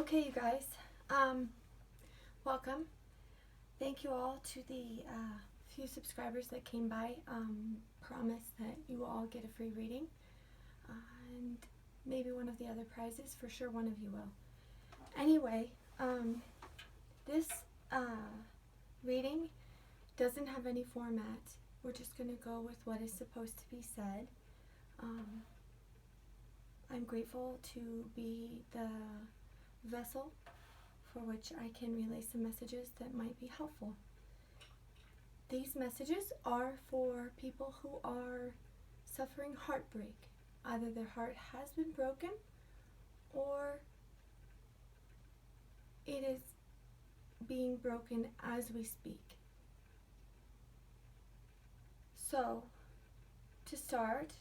Okay, you guys, welcome. Thank you all to the few subscribers that came by. Promise that you will all get a free reading, and maybe one of the other prizes. For sure, one of you will. Anyway, this reading doesn't have any format. We're just going to go with what is supposed to be said. I'm grateful to be the vessel for which I can relay some messages that might be helpful. These messages are for people who are suffering heartbreak. Either their heart has been broken or it is being broken as we speak. So, to start,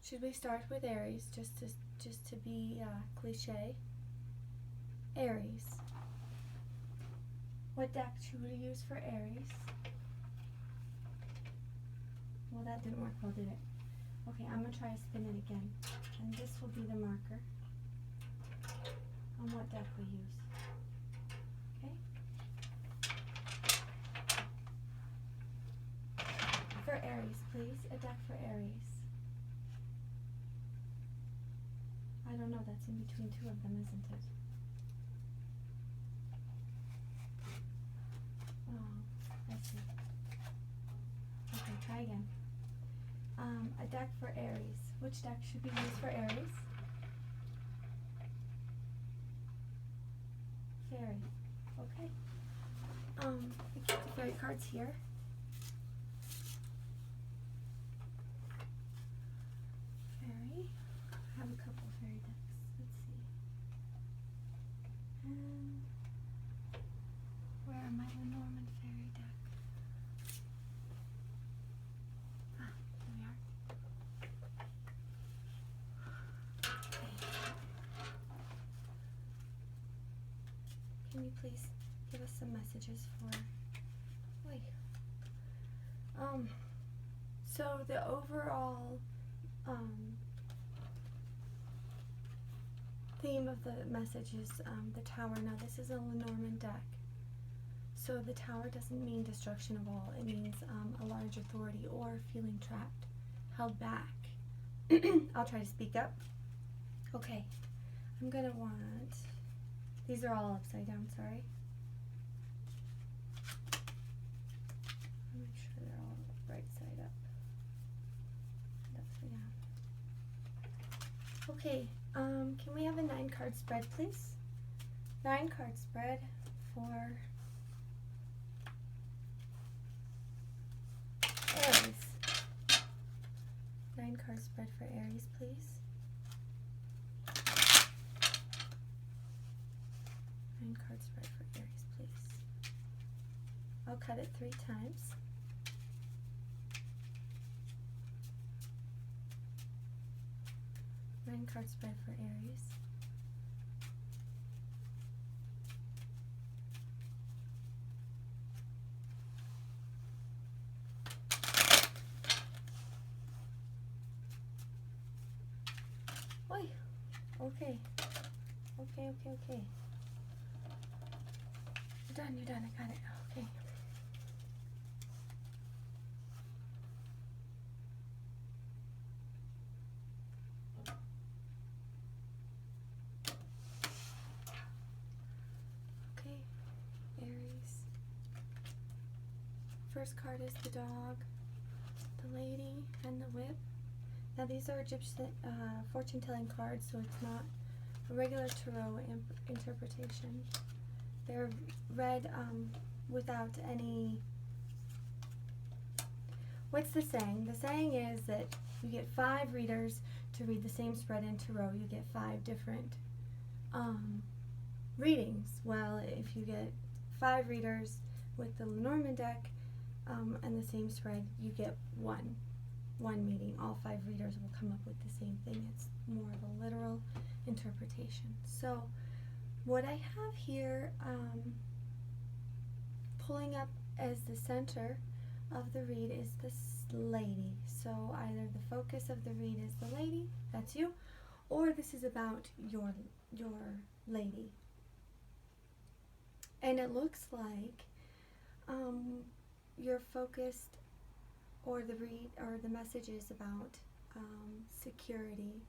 should we start with Aries, just to be cliche? Aries. What deck should we use for Aries? Well, that didn't work well, did it? Okay, I'm going to try to spin it again. And this will be the marker on what deck we use. Okay? For Aries, please. A deck for Aries. I don't know, that's in between two of them, isn't it? Oh, I see. Okay, try again. A deck for Aries. Which deck should we use for Aries? Fairy. Okay. We keep the fairy cards here. Fairy. I have a couple fairy decks. Let's see. Where am I? The Norman fairy deck. Ah, here we are. Okay. Can you please give us some messages for... Wait. So the overall theme of the message is the Tower. Now this is a Lenormand deck. So the Tower doesn't mean destruction of all. It means a large authority or feeling trapped, held back. I'll try to speak up. Okay. I'm going to want... These are all upside down, sorry. I'll make sure they're all right side up. And upside down. Okay. Can we have a 9-card spread, please? 9-card spread for Aries. 9-card spread for Aries, please. 9-card spread for Aries, please. I'll cut it 3 times. Card spread for Aries. Oi. Okay. Okay. You're done. I got it. Okay. First card is the dog, the lady, and the whip. Now these are Egyptian fortune-telling cards, so it's not a regular tarot interpretation. They're read without any... What's the saying? The saying is that you get 5 readers to read the same spread in tarot. You get 5 different readings. Well, if you get 5 readers with the Lenormand deck, and the same spread, you get one meeting. All 5 readers will come up with the same thing. It's more of a literal interpretation. So what I have here pulling up as the center of the read is this lady. So either the focus of the read is the lady, that's you, or this is about your lady. And it looks like you're focused, or the message is about security,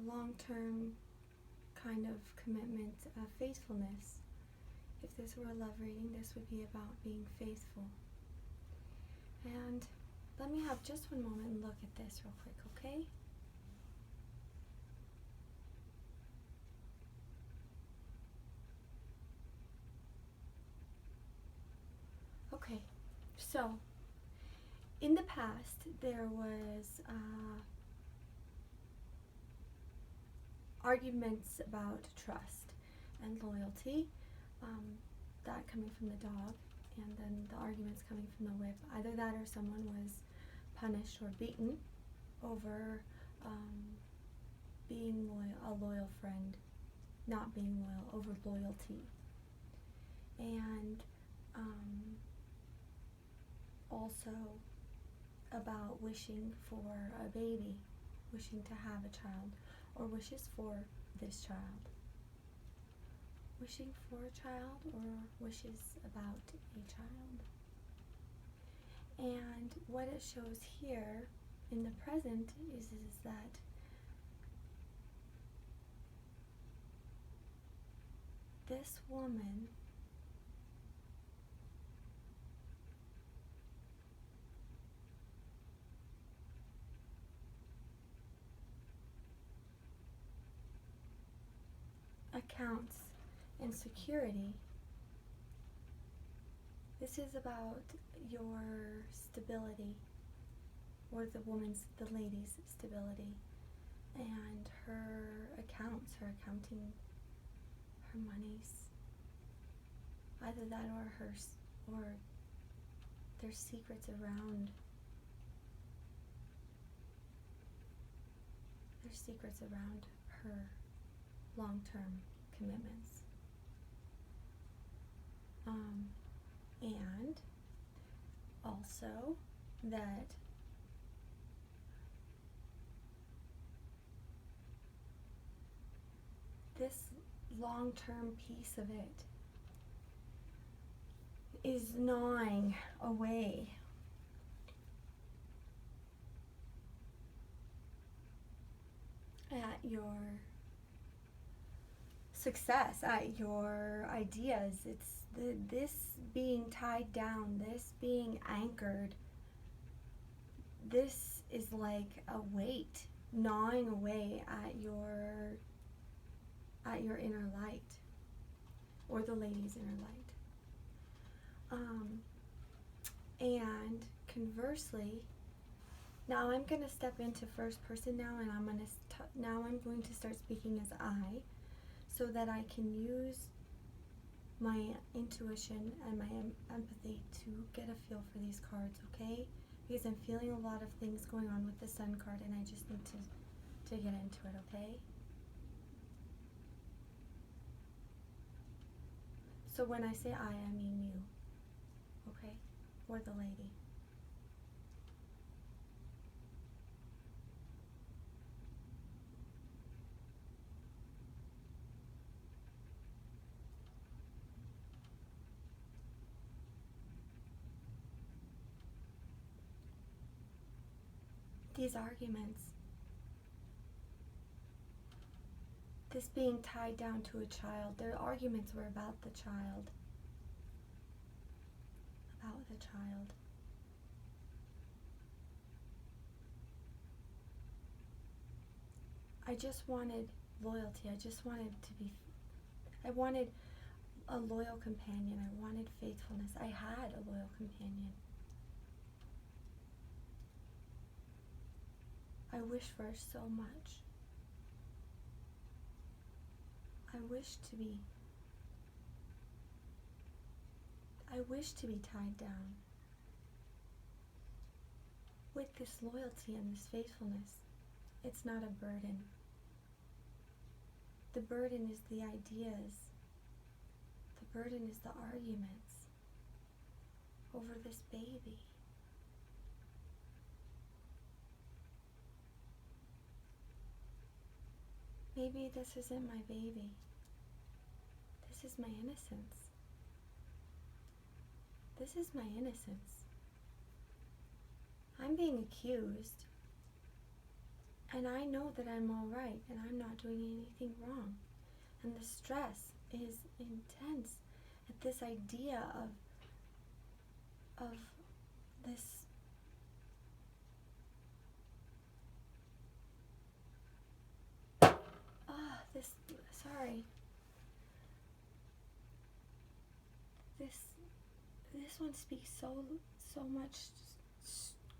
long-term kind of commitment, faithfulness. If this were a love reading, this would be about being faithful. And let me have just one moment and look at this real quick, okay? Okay, so in the past there was arguments about trust and loyalty, that coming from the dog, and then the arguments coming from the whip. Either that or someone was punished or beaten over being a loyal friend, not being loyal, over loyalty. And also about wishing for a baby, wishing to have a child, or wishes for this child. Wishing for a child or wishes about a child. And what it shows here in the present is that this woman accounts and security. This is about your stability, or the lady's stability, and her accounts, her accounting, her monies. Either that or there's secrets around. There's secrets around her long-term commitments. And also that this long-term piece of it is gnawing away at your success, at your ideas. It's this being tied down, this being anchored. This is like a weight gnawing away at your inner light, or the lady's inner light. And conversely, now I'm going to step into first person now, and I'm going to start speaking as I, so that I can use my intuition and my empathy to get a feel for these cards, okay? Because I'm feeling a lot of things going on with the Sun card, and I just need to get into it, okay? So when I say I mean you, okay? Or the lady. These arguments, this being tied down to a child, their arguments were about the child. About the child. I just wanted loyalty. I wanted a loyal companion. I wanted faithfulness. I had a loyal companion. I wish for so much. I wish to be tied down with this loyalty and this faithfulness. It's not a burden. The burden is the ideas. The burden is the arguments over this baby. Maybe this isn't my baby. This is my innocence. This is my innocence. I'm being accused, and I know that I'm all right, and I'm not doing anything wrong. And the stress is intense at this idea of this sorry. This one speaks so much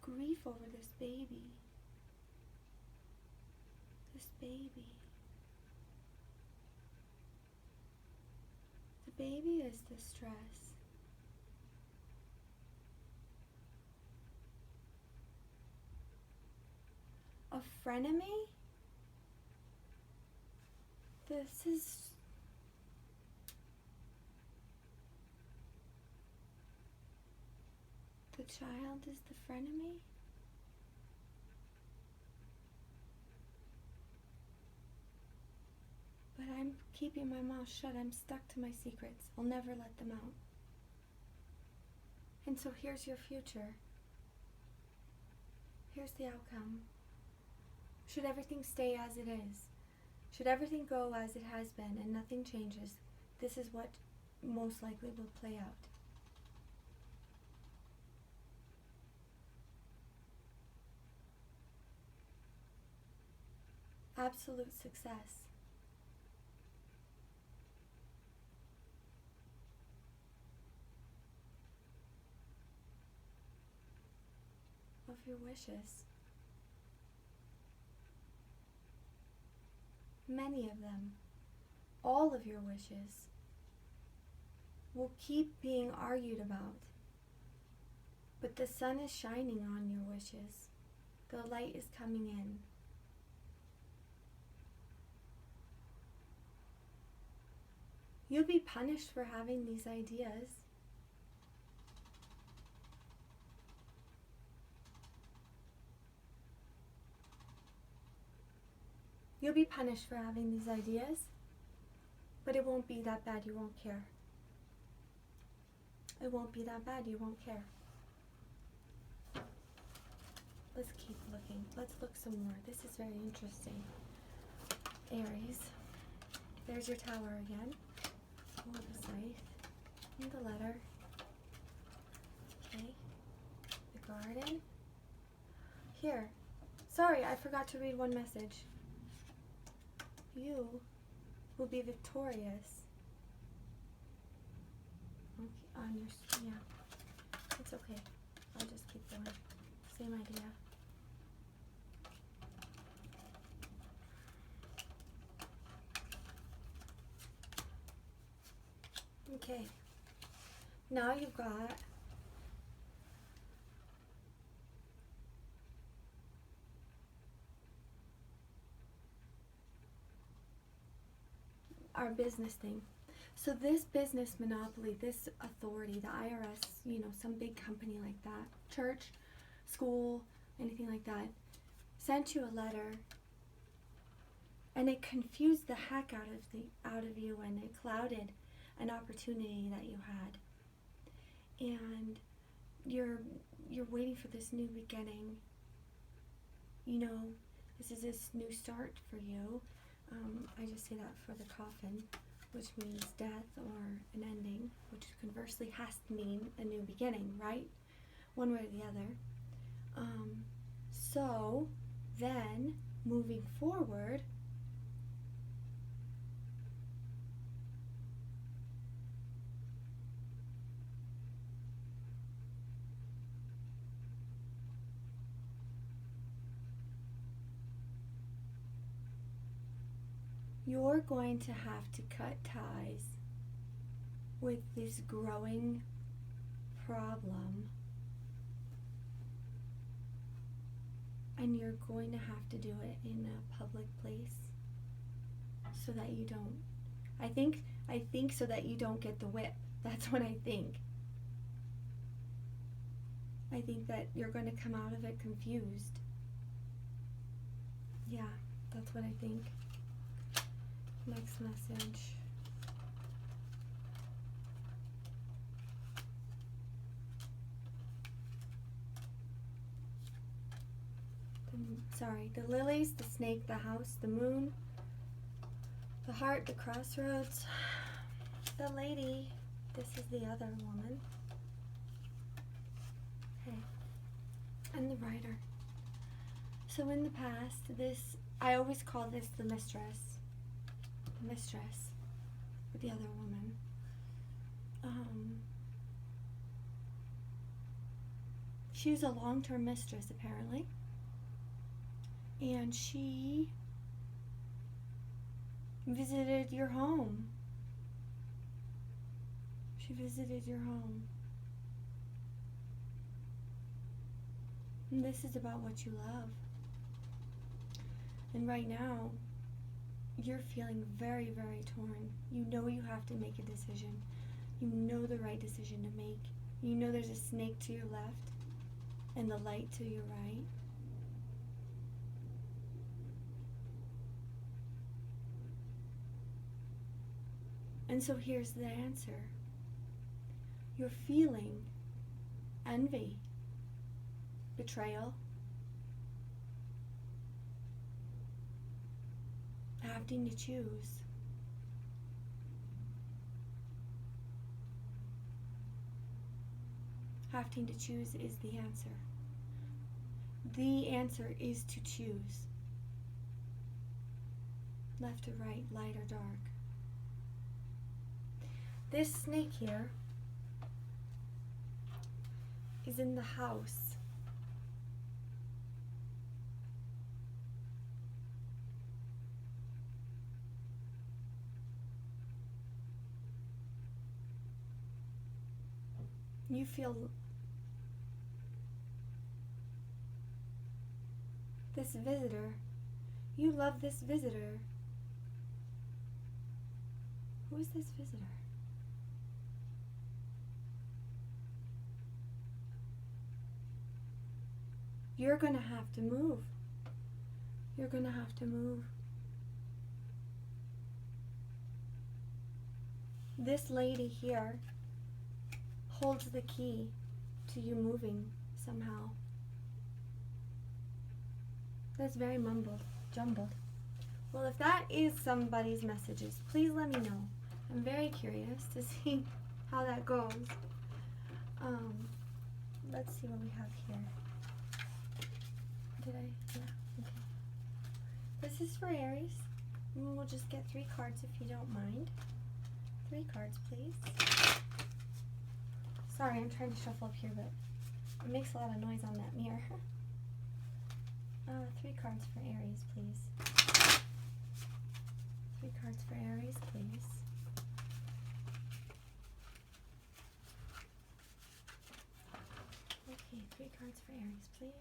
grief over this baby. This baby. The baby is the stress. A frenemy? This is... The child is the frenemy? But I'm keeping my mouth shut. I'm stuck to my secrets. I'll never let them out. And so here's your future. Here's the outcome. Should everything stay as it is, should everything go as it has been and nothing changes, this is what most likely will play out. Absolute success. Of your wishes. Many of them, all of your wishes, will keep being argued about. But the sun is shining on your wishes. The light is coming in. You'll be punished for having these ideas. You'll be punished for having these ideas, but it won't be that bad. You won't care. It won't be that bad. You won't care. Let's keep looking. Let's look some more. This is very interesting. Aries. There's your tower again. Oh, the scythe. And the letter. Okay. The garden. Here. Sorry, I forgot to read one message. You will be victorious. Okay, on your, yeah. It's okay. I'll just keep going. Same idea. Okay. Now you've got our business thing. So this business monopoly, this authority, the IRS, you know, some big company like that, church, school, anything like that, sent you a letter, and it confused the heck out of you, and it clouded an opportunity that you had. And you're waiting for this new beginning. You know, this is this new start for you. I just say that for the coffin, which means death or an ending, which conversely has to mean a new beginning, right? One way or the other. So then, moving forward, you're going to have to cut ties with this growing problem, and you're going to have to do it in a public place so that you don't, I think so that you don't get the whip. That's what I think. I think that you're going to come out of it confused. Yeah, that's what I think. Next message. Sorry, the lilies, the snake, the house, the moon, the heart, the crossroads, the lady. This is the other woman. Okay. And the writer. So in the past, I always call this the mistress. The mistress. With the other woman. She was a long-term mistress, apparently. And she visited your home. She visited your home. And this is about what you love. And right now, you're feeling very, very torn. You know you have to make a decision. You know the right decision to make. You know there's a snake to your left and the light to your right. And so here's the answer. You're feeling envy, betrayal, having to choose. Having to choose is the answer. The answer is to choose. Left or right, light or dark. This snake here is in the house. You feel this visitor. You love this visitor. Who is this visitor? You're going to have to move. You're going to have to move. This lady here holds the key to you moving somehow. That's very jumbled. Well, if that is somebody's messages, please let me know. I'm very curious to see how that goes. Let's see what we have here. Did I? Yeah, okay. This is for Aries. We'll just get 3 cards if you don't mind. 3 cards, please. Sorry, I'm trying to shuffle up here, but it makes a lot of noise on that mirror. 3 cards for Aries, please. 3 cards for Aries, please. Okay, 3 cards for Aries, please.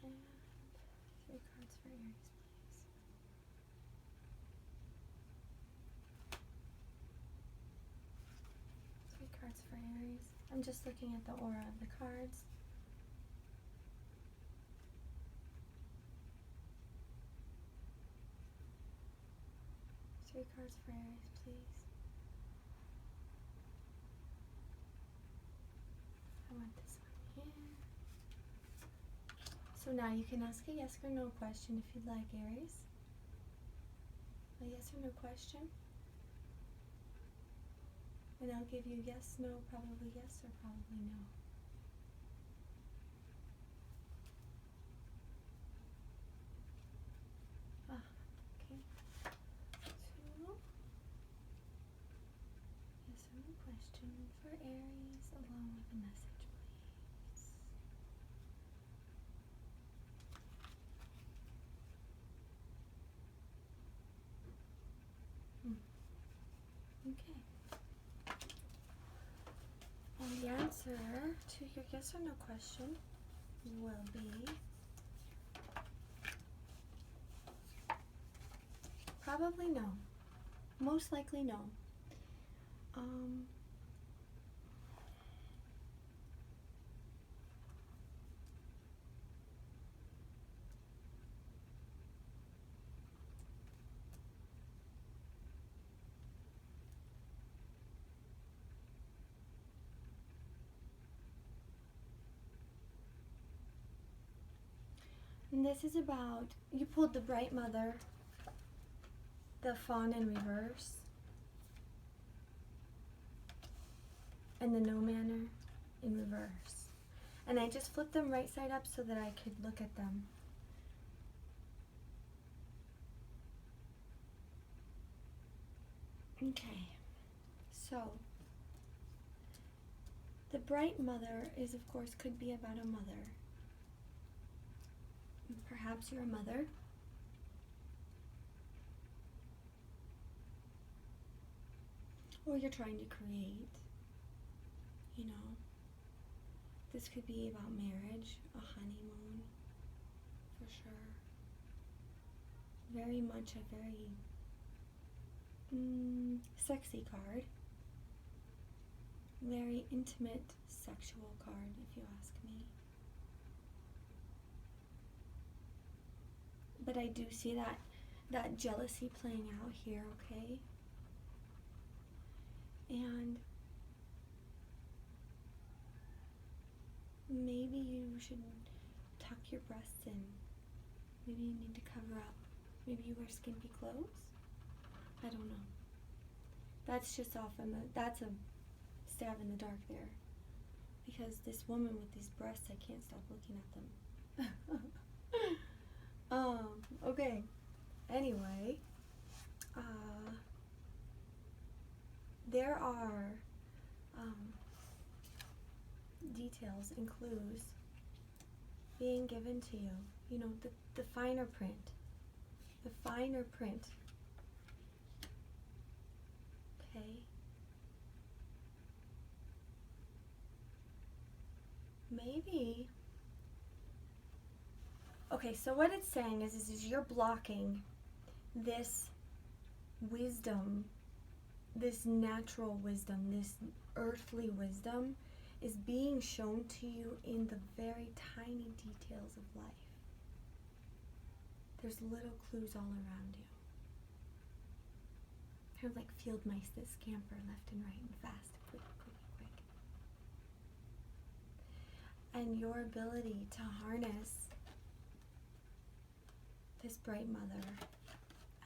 And 3 cards for Aries, please. 3 cards for Aries. I'm just looking at the aura of the cards. 3 cards for Aries, please. I want this one here. So now you can ask a yes or no question if you'd like, Aries. A yes or no question. And I'll give you yes, no, probably yes, or probably no. Okay. 2 yes or no question for Aries, along with a message, please. Okay. And the answer to your yes or no question will be probably no. Most likely no. And this is about, you pulled the Bright Mother, the Fawn in reverse, and the No Manner in reverse. And I just flipped them right side up so that I could look at them. Okay, so the Bright Mother is, of course, could be about a mother. Perhaps you're a mother. Or you're trying to create, you know. This could be about marriage, a honeymoon, for sure. Very much a very sexy card. Very intimate, sexual card, if you ask me. But I do see that jealousy playing out here, okay? And maybe you should tuck your breasts in. Maybe you need to cover up. Maybe you wear skimpy clothes? I don't know. That's just that's a stab in the dark there. Because this woman with these breasts, I can't stop looking at them. Okay. Anyway, there are details and clues being given to you. You know, the finer print. The finer print. Okay? Maybe. Okay, so what it's saying is you're blocking this wisdom, this natural wisdom, this earthly wisdom is being shown to you in the very tiny details of life. There's little clues all around you. Kind of like field mice that scamper left and right and fast, quick, quick, quick. And your ability to harness this Bright Mother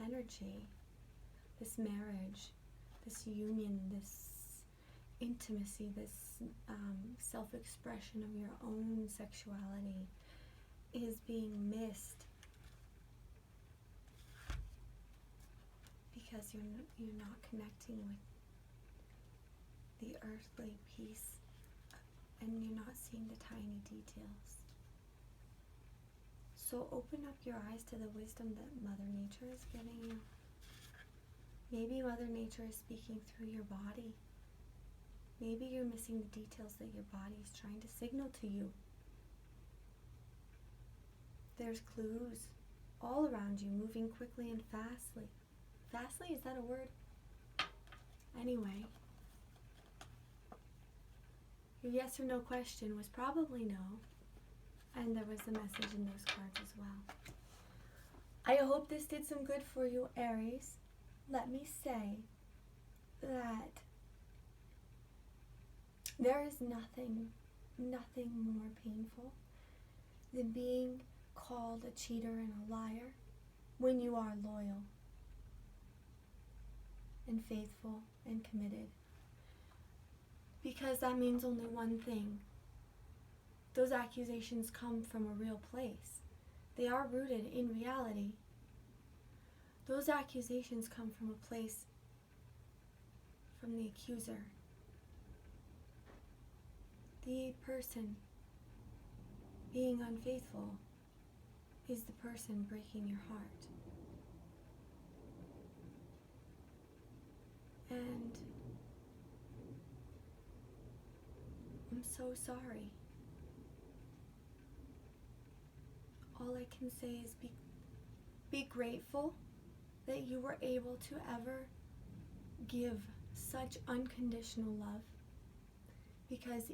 energy, this marriage, this union, this intimacy, this self-expression of your own sexuality is being missed because you're not connecting with the earthly piece and you're not seeing the tiny details. So open up your eyes to the wisdom that Mother Nature is giving you. Maybe Mother Nature is speaking through your body. Maybe you're missing the details that your body is trying to signal to you. There's clues all around you, moving quickly and fastly. Fastly, is that a word? Anyway, your yes or no question was probably no. And there was a message in those cards as well. I hope this did some good for you, Aries. Let me say that there is nothing more painful than being called a cheater and a liar when you are loyal and faithful and committed. Because that means only one thing. Those accusations come from a real place. They are rooted in reality. Those accusations come from a place from the accuser. The person being unfaithful is the person breaking your heart. And I'm so sorry. All I can say is be grateful that you were able to ever give such unconditional love, because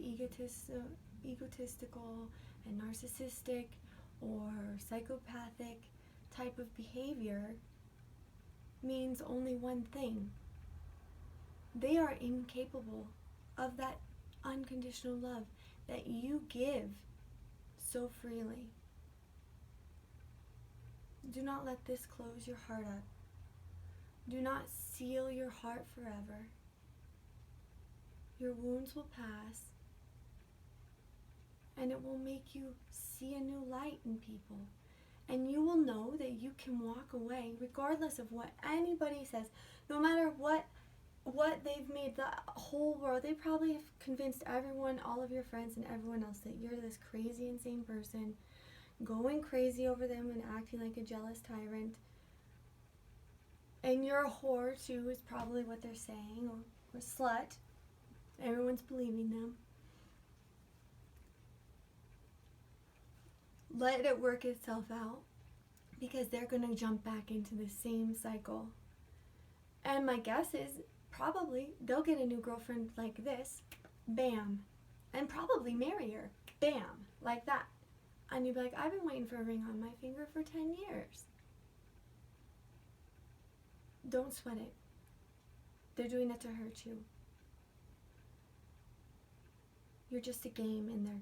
egotistical and narcissistic or psychopathic type of behavior means only one thing. They are incapable of that unconditional love that you give so freely. Do not let this close your heart up. Do not seal your heart forever. Your wounds will pass, and it will make you see a new light in people. And you will know that you can walk away regardless of what anybody says, no matter what they've made the whole world. They probably have convinced everyone, all of your friends and everyone else, that you're this crazy, insane person, going crazy over them and acting like a jealous tyrant. And you're a whore too, is probably what they're saying, or slut. Everyone's believing them. Let it work itself out, because they're going to jump back into the same cycle. And my guess is probably they'll get a new girlfriend like this, bam, and probably marry her, bam, like that. And you'd be like, I've been waiting for a ring on my finger for 10 years. Don't sweat it. They're doing it to hurt you. You're just a game in their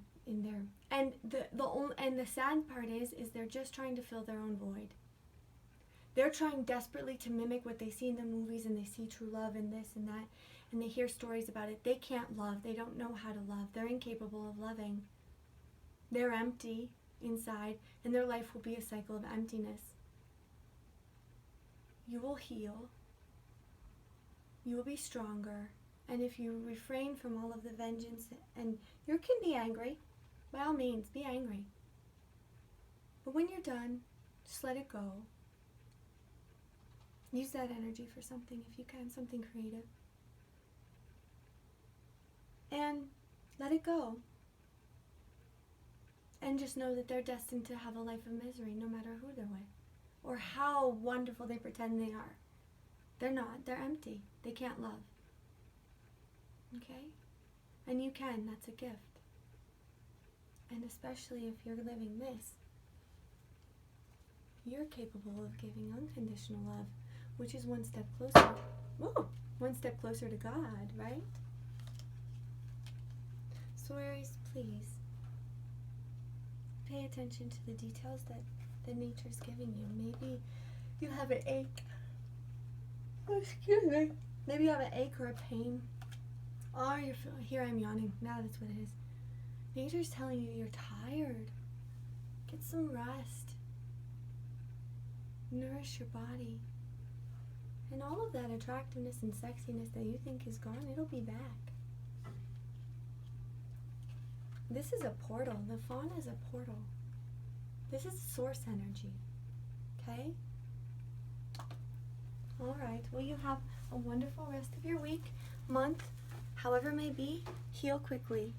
and the sad part is they're just trying to fill their own void. They're trying desperately to mimic what they see in the movies, and they see true love and this and that, and they hear stories about it. They can't love. They don't know how to love. They're incapable of loving. They're empty inside, and their life will be a cycle of emptiness. You will heal. You will be stronger. And if you refrain from all of the vengeance, and you can be angry, by all means, be angry. But when you're done, just let it go. Use that energy for something, if you can, something creative. And let it go. And just know that they're destined to have a life of misery, no matter who they're with, or how wonderful they pretend they are. They're not. They're empty. They can't love. Okay? And you can. That's a gift. And especially if you're living this, you're capable of giving unconditional love, which is one step closer. Woo! One step closer to God, right? So Aries, please pay attention to the details that nature's giving you. Maybe you have an ache. Oh, excuse me. Maybe you have an ache or a pain. Or you're here. I'm yawning. Now that's what it is. Nature's telling you you're tired. Get some rest. Nourish your body. And all of that attractiveness and sexiness that you think is gone, it'll be back. This is a portal. The fauna is a portal. This is source energy. Okay? Alright. Well, you have a wonderful rest of your week, month, however it may be. Heal quickly.